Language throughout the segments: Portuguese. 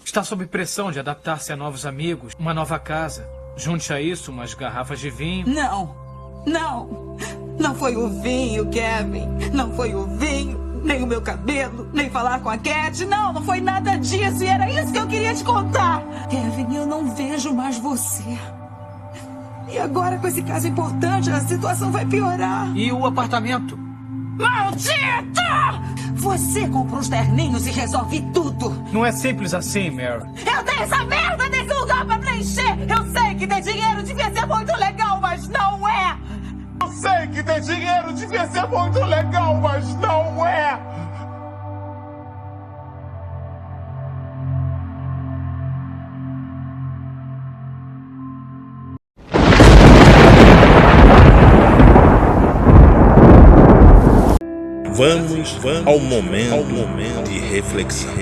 Está sob pressão de adaptar-se a novos amigos, uma nova casa. Junte a isso umas garrafas de vinho. Não, não. Não foi o vinho, Kevin. Não foi o vinho, nem o meu cabelo, nem falar com a Cat. Não, não foi nada disso. E era isso que eu queria te contar. Kevin, eu não vejo mais você. E agora, com esse caso importante, a situação vai piorar. E o apartamento? Maldita! Você compra os terninhos e resolve tudo. Não é simples assim, Mary. Eu tenho essa merda desse lugar pra preencher. Eu sei que ter dinheiro devia ser muito legal, mas não é. Eu sei que ter dinheiro devia ser muito legal, mas não é. Vamos ao momento de reflexão.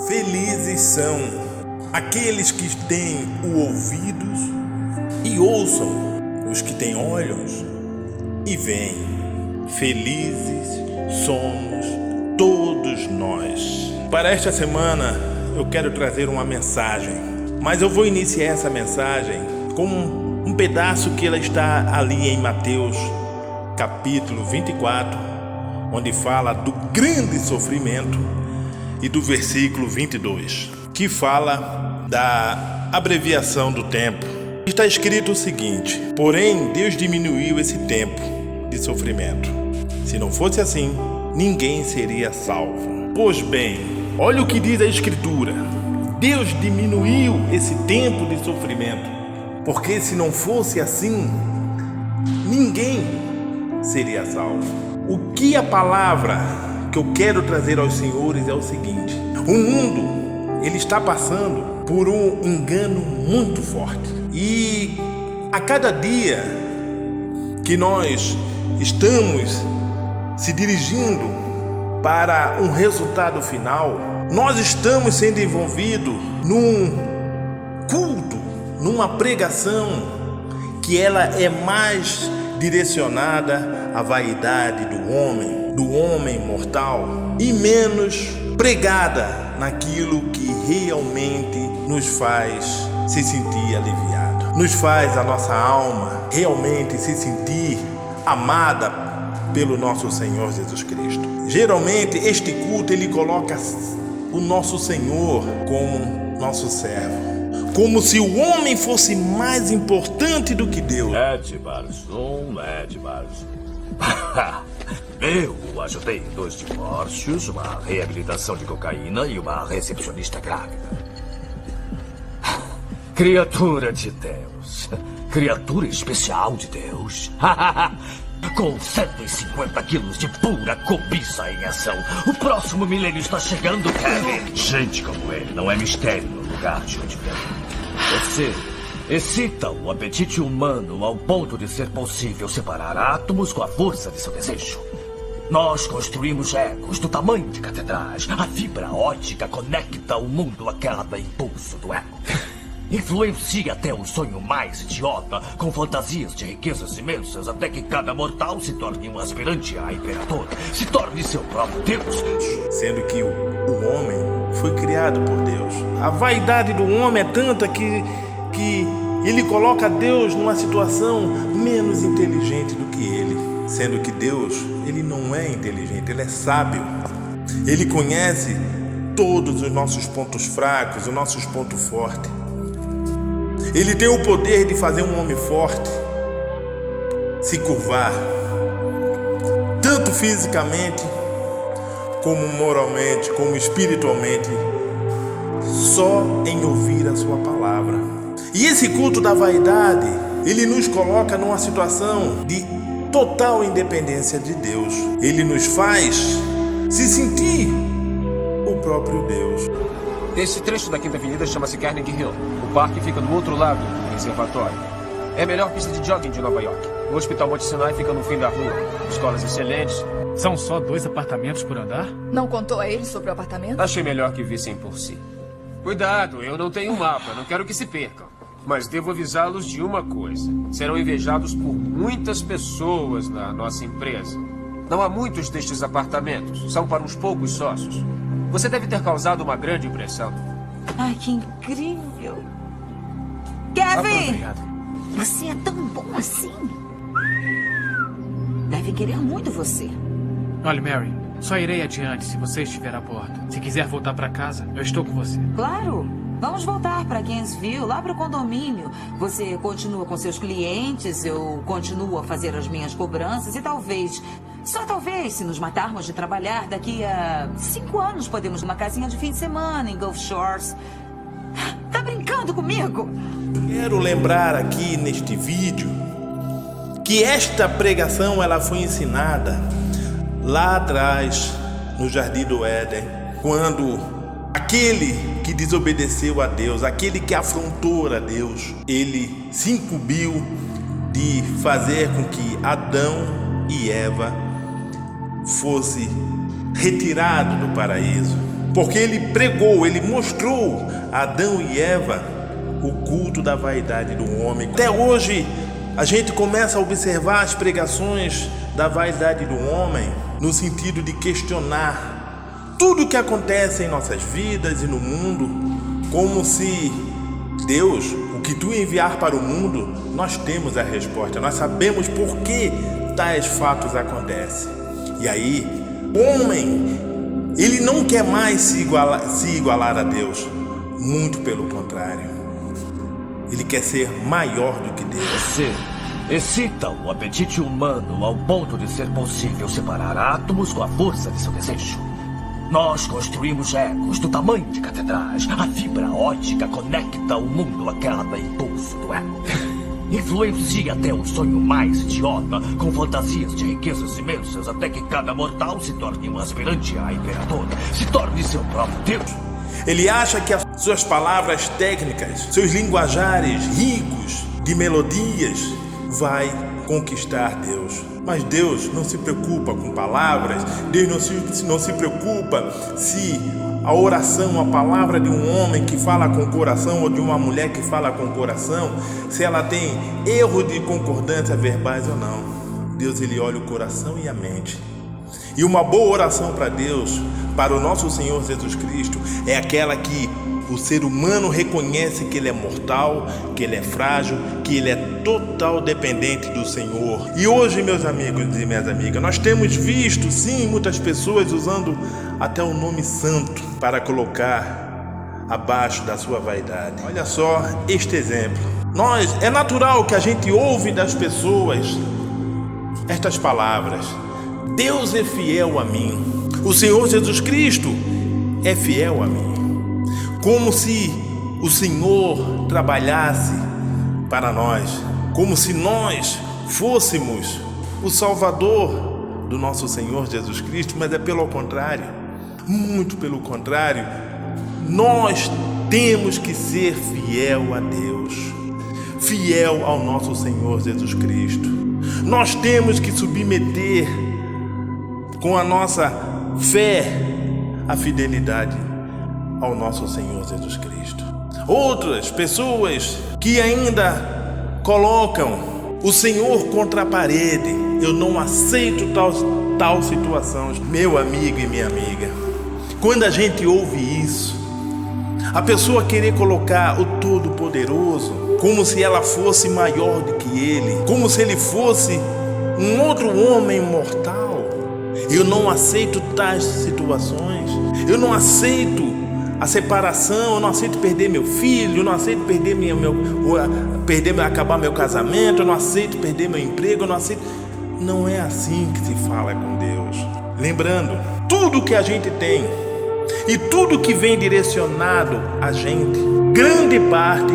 Felizes são aqueles que têm ouvidos e ouçam, os que têm olhos e veem. Felizes somos todos nós. Para esta semana eu quero trazer uma mensagem. Mas eu vou iniciar essa mensagem com um pedaço que ela está ali em Mateus, capítulo 24, onde fala do grande sofrimento, e do versículo 22, que fala da abreviação do tempo. Está escrito o seguinte: porém, Deus diminuiu esse tempo de sofrimento. Se não fosse assim, ninguém seria salvo. Pois bem, olha o que diz a Escritura. Deus diminuiu esse tempo de sofrimento, porque se não fosse assim, ninguém seria salvo. O que a palavra que eu quero trazer aos senhores é o seguinte: o mundo, ele está passando por um engano muito forte. E a cada dia que nós estamos se dirigindo para um resultado final, nós estamos sendo envolvidos num culto, numa pregação que ela é mais direcionada à vaidade do homem mortal, e menos pregada naquilo que realmente nos faz se sentir aliviado, nos faz a nossa alma realmente se sentir amada pelo nosso Senhor Jesus Cristo. Geralmente este culto ele coloca o nosso Senhor como nosso servo, como se o homem fosse mais importante do que Deus. Eu ajudei 2 divórcios, uma reabilitação de cocaína e uma recepcionista grávida. Criatura de Deus. Criatura especial de Deus. Com 150 quilos de pura cobiça em ação. O próximo milênio está chegando, Kevin. Gente como ele não é mistério no lugar de onde vem. Você excita o apetite humano ao ponto de ser possível separar átomos com a força de seu desejo. Nós construímos ecos do tamanho de catedrais. A fibra ótica conecta o mundo a cada impulso do eco. Influencia até o sonho mais idiota, com fantasias de riquezas imensas, até que cada mortal se torne um aspirante a imperador, se torne seu próprio Deus. Sendo que o homem foi criado por Deus. A vaidade do homem é tanta que ele coloca Deus numa situação menos inteligente do que ele. Sendo que Deus, ele não é inteligente, ele é sábio. Ele conhece todos os nossos pontos fracos, os nossos pontos fortes. Ele tem o poder de fazer um homem forte se curvar, tanto fisicamente, como moralmente, como espiritualmente, só em ouvir a sua palavra. E esse culto da vaidade, ele nos coloca numa situação de total independência de Deus. Ele nos faz se sentir o próprio Deus. Esse trecho da Quinta Avenida chama-se Carnegie Hill. O parque fica do outro lado do reservatório. É a melhor pista de jogging de Nova York. O Hospital Monte Sinai fica no fim da rua. Escolas excelentes. São só 2 apartamentos por andar? Não contou a ele sobre o apartamento? Achei melhor que vissem por si. Cuidado, eu não tenho um mapa, não quero que se percam. Mas devo avisá-los de uma coisa. Serão invejados por muitas pessoas na nossa empresa. Não há muitos destes apartamentos. São para uns poucos sócios. Você deve ter causado uma grande impressão. Ai, que incrível. Ah, Kevin! obrigado. Você é tão bom assim. Deve querer muito você. Olha, Mary, só irei adiante se você estiver a bordo. Se quiser voltar para casa, eu estou com você. Claro. Vamos voltar para Gainesville, lá para o condomínio. Você continua com seus clientes, eu continuo a fazer as minhas cobranças e talvez, só talvez, se nos matarmos de trabalhar, daqui a 5 anos podemos ir numa casinha de fim de semana em Gulf Shores. Tá brincando comigo? Quero lembrar aqui neste vídeo que esta pregação ela foi ensinada lá atrás no Jardim do Éden, quando aquele que desobedeceu a Deus, aquele que afrontou a Deus, ele se incumbiu de fazer com que Adão e Eva fosse retirado do paraíso, porque ele pregou, ele mostrou a Adão e Eva o culto da vaidade do homem. Até hoje a gente começa a observar as pregações da vaidade do homem no sentido de questionar tudo o que acontece em nossas vidas e no mundo, como se Deus, o que tu enviar para o mundo, nós temos a resposta, nós sabemos por que tais fatos acontecem. E aí, o homem, ele não quer mais se igualar a Deus, muito pelo contrário. Ele quer ser maior do que Deus. Você excita o apetite humano ao ponto de ser possível separar átomos com a força de seu desejo. Nós construímos ecos do tamanho de catedrais. A fibra ótica conecta o mundo a cada impulso do eco. Influencia até o sonho mais idiota, com fantasias de riquezas imensas, até que cada mortal se torne um aspirante a imperador, se torne seu próprio Deus. Ele acha que as suas palavras técnicas, seus linguajares ricos de melodias, vai conquistar Deus. Mas Deus não se preocupa com palavras, Deus não se preocupa se a oração, a palavra de um homem que fala com o coração ou de uma mulher que fala com o coração, se ela tem erro de concordância verbais ou não. Deus, ele olha o coração e a mente. E uma boa oração para Deus, para o nosso Senhor Jesus Cristo, é aquela que o ser humano reconhece que ele é mortal, que ele é frágil, que ele é total dependente do Senhor. E hoje, meus amigos e minhas amigas, nós temos visto, sim, muitas pessoas usando até o nome santo para colocar abaixo da sua vaidade. Olha só este exemplo. É natural que a gente ouve das pessoas estas palavras: Deus é fiel a mim, o Senhor Jesus Cristo é fiel a mim. Como se o Senhor trabalhasse para nós, como se nós fôssemos o Salvador do nosso Senhor Jesus Cristo, mas é pelo contrário, muito pelo contrário. Nós temos que ser fiel a Deus, fiel ao nosso Senhor Jesus Cristo. Nós temos que submeter com a nossa fé a fidelidade ao nosso Senhor Jesus Cristo. Outras pessoas que ainda colocam o Senhor contra a parede. Eu não aceito tal situação. Meu amigo e minha amiga, quando a gente ouve isso, a pessoa querer colocar o Todo-Poderoso como se ela fosse maior do que ele, como se ele fosse um outro homem mortal. Eu não aceito tais situações. Eu não aceito a separação, eu não aceito perder meu filho, eu não aceito perder acabar meu casamento, eu não aceito perder meu emprego, eu não aceito. Não é assim que se fala com Deus. Lembrando, tudo que a gente tem e tudo que vem direcionado a gente, grande parte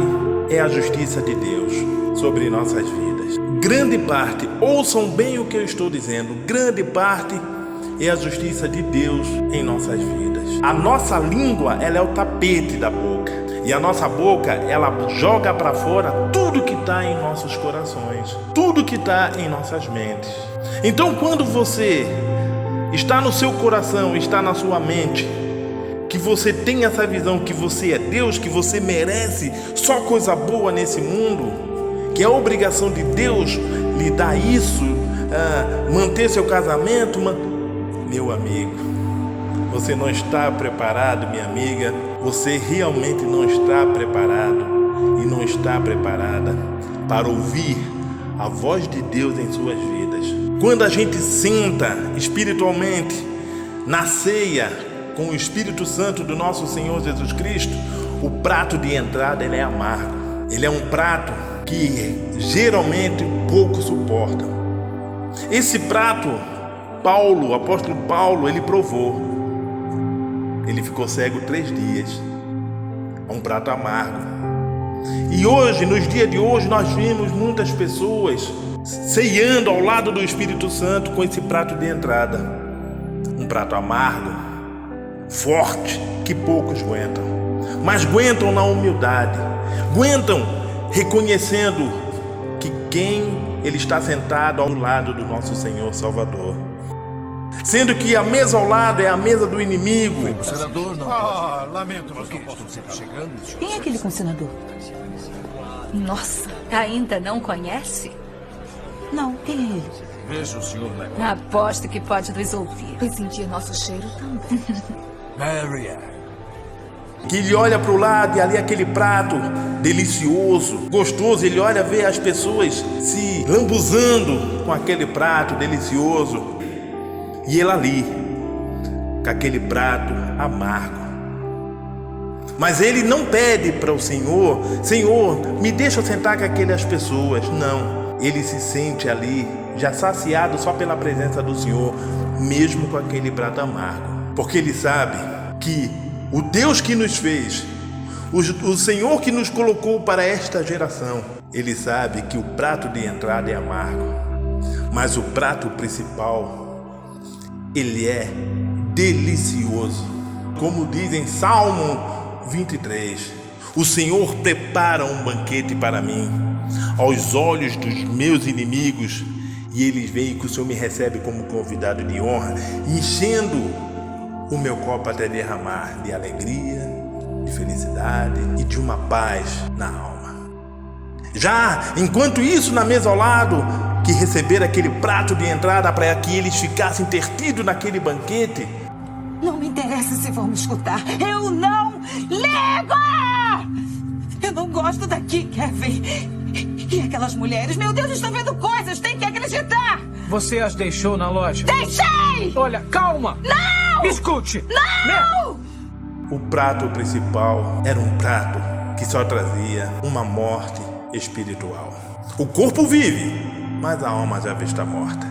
é a justiça de Deus sobre nossas vidas. Grande parte, ouçam bem o que eu estou dizendo, grande parte é a justiça de Deus em nossas vidas. A nossa língua, ela é o tapete da boca. E a nossa boca, ela joga para fora tudo que está em nossos corações, tudo que está em nossas mentes. Então, quando você está no seu coração, está na sua mente, que você tem essa visão que você é Deus, que você merece só coisa boa nesse mundo, que é a obrigação de Deus lhe dar isso, manter seu casamento. Meu amigo, você não está preparado, minha amiga. Você realmente não está preparado e não está preparada para ouvir a voz de Deus em suas vidas. Quando a gente senta espiritualmente na ceia com o Espírito Santo do nosso Senhor Jesus Cristo, o prato de entrada ele é amargo. Ele é um prato que geralmente pouco suporta. Esse prato, o apóstolo Paulo, ele provou. Ele ficou cego 3 dias. É um prato amargo. E hoje, nos dias de hoje, nós vimos muitas pessoas ceando ao lado do Espírito Santo com esse prato de entrada. Um prato amargo, forte, que poucos aguentam. Mas aguentam na humildade. Aguentam reconhecendo que quem ele está sentado ao lado do nosso Senhor Salvador. Sendo que a mesa ao lado é a mesa do inimigo. O senador não. Lamento, mas não posso Sempre chegando. Quem é aquele com o senador? Nossa, ainda não conhece? Não, quem é ele? Veja o senhor lá. Aposto que pode nos ouvir. E sentir nosso cheiro também. Marianne. Que ele olha para o lado e ali aquele prato delicioso, gostoso. Ele olha ver as pessoas se lambuzando com aquele prato delicioso. E ele ali, com aquele prato amargo. Mas ele não pede para o Senhor: Senhor, me deixa sentar com aquelas pessoas. Não, ele se sente ali, já saciado só pela presença do Senhor, mesmo com aquele prato amargo. Porque ele sabe que o Deus que nos fez, o Senhor que nos colocou para esta geração, ele sabe que o prato de entrada é amargo. Mas o prato principal, ele é delicioso. Como diz em Salmo 23, o Senhor prepara um banquete para mim, aos olhos dos meus inimigos, e eles veem que o Senhor me recebe como convidado de honra, enchendo o meu copo até derramar de alegria, de felicidade e de uma paz na alma. Já enquanto isso, na mesa ao lado, que receberam aquele prato de entrada para que eles ficassem entretidos naquele banquete. Não me interessa se vão me escutar. Eu não ligo! Eu não gosto daqui, Kevin. E aquelas mulheres, meu Deus, estão vendo coisas, tem que acreditar! Você as deixou na loja? Deixei! Olha, calma! Não! Me escute! Não! O prato principal era um prato que só trazia uma morte espiritual. O corpo vive, mas a alma já está morta.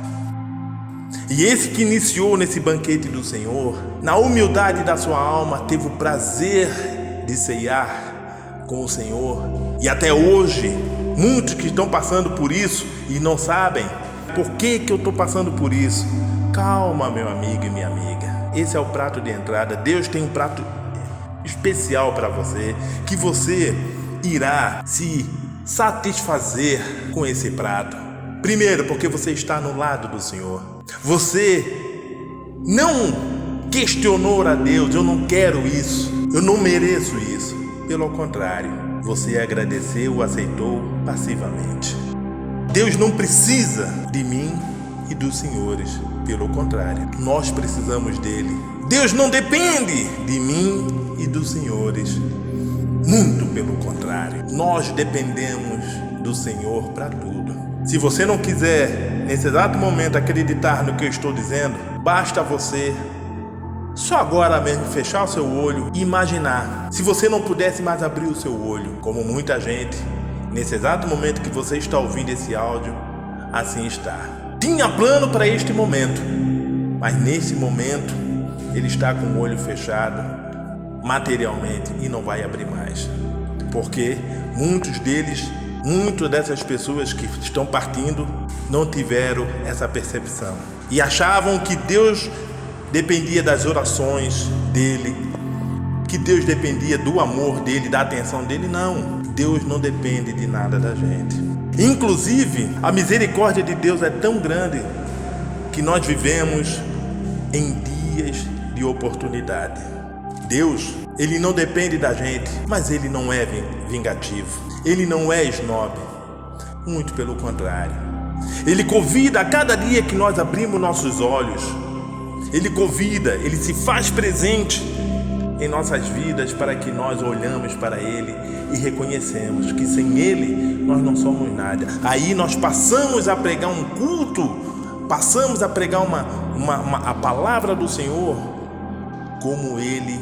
E esse que iniciou nesse banquete do Senhor, na humildade da sua alma, teve o prazer de ceiar com o Senhor. E até hoje, muitos que estão passando por isso e não sabem por que eu estou passando por isso. Calma, meu amigo e minha amiga. Esse é o prato de entrada. Deus tem um prato especial para você, que você irá se satisfazer com esse prato. Primeiro, porque você está no lado do Senhor. Você não questionou a Deus: eu não quero isso, eu não mereço isso. Pelo contrário, você agradeceu, aceitou passivamente. Deus não precisa de mim e dos senhores. Pelo contrário, nós precisamos dele. Deus não depende de mim e dos senhores. Muito pelo contrário, nós dependemos do Senhor para tudo. Se você não quiser, nesse exato momento, acreditar no que eu estou dizendo, basta você só agora mesmo fechar o seu olho e imaginar. Se você não pudesse mais abrir o seu olho, como muita gente, nesse exato momento que você está ouvindo esse áudio, assim está. Tinha plano para este momento, mas nesse momento ele está com o olho fechado materialmente e não vai abrir mais. Porque muitas dessas pessoas que estão partindo não tiveram essa percepção e achavam que Deus dependia das orações dele, que Deus dependia do amor dele, da atenção dele. Não, Deus não depende de nada da gente. Inclusive, a misericórdia de Deus é tão grande que nós vivemos em dias de oportunidade. Deus, ele não depende da gente, mas ele não é vingativo. Ele não é snob. Muito pelo contrário. Ele convida a cada dia que nós abrimos nossos olhos. Ele convida, Ele se faz presente em nossas vidas para que nós olhamos para Ele e reconhecemos que sem Ele nós não somos nada. Aí nós passamos a pregar um culto, passamos a pregar a palavra do Senhor como Ele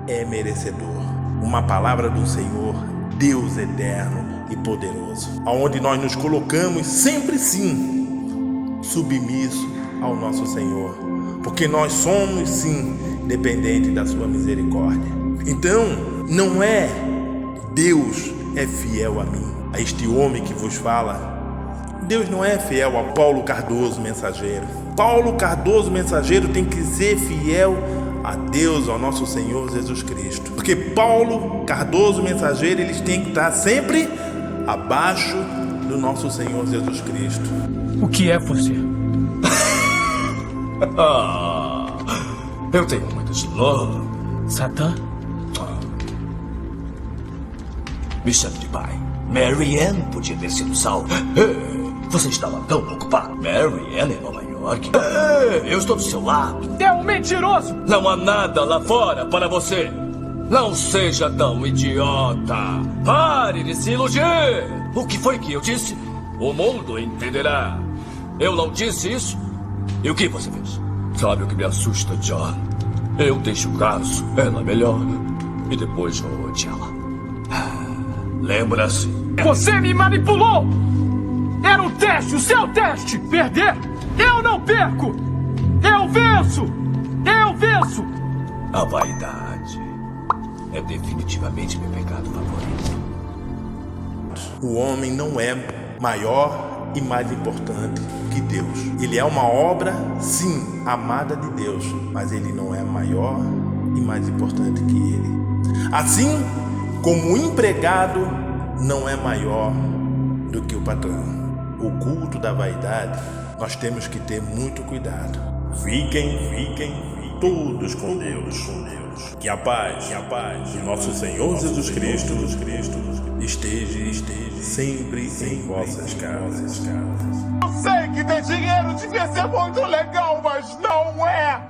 é merecedor. Uma palavra do Senhor, Deus eterno e poderoso, aonde nós nos colocamos sempre sim submisso ao nosso Senhor, porque nós somos sim dependentes da sua misericórdia. Então, não é Deus é fiel a mim, a este homem que vos fala. Deus não é fiel a Paulo Cardoso, mensageiro. Paulo Cardoso, mensageiro, tem que ser fiel a Deus, ao nosso Senhor Jesus Cristo. Porque Paulo Cardoso, mensageiro, eles têm que estar sempre abaixo do nosso Senhor Jesus Cristo. O que é você? Eu tenho muitos nomes. Satã? Me chame de pai. Mary Ann podia ter sido salva. Você estava tão ocupado. Mary Ann em Nova York. Eu estou do seu lado. É um mentiroso! Não há nada lá fora para você. Não seja tão idiota. Pare de se iludir. O que foi que eu disse? O mundo entenderá. Eu não disse isso. E o que você fez? Sabe o que me assusta, John? Eu deixo o caso, ela melhora, e depois ode ela. Lembra-se? Você me manipulou! Era um teste, o seu teste! Perder? Eu não perco! Eu venço! Eu venço! A vaidade é definitivamente meu pecado favorito. O homem não é maior e mais importante que Deus. Ele é uma obra, sim, amada de Deus, mas ele não é maior e mais importante que ele. Assim como o empregado não é maior do que o patrão. O culto da vaidade, nós temos que ter muito cuidado. Fiquem todos com Deus. Que a paz de nosso Senhor Jesus Cristo esteja sempre em vossas casas. Eu sei que ter dinheiro devia ser muito legal, mas não é.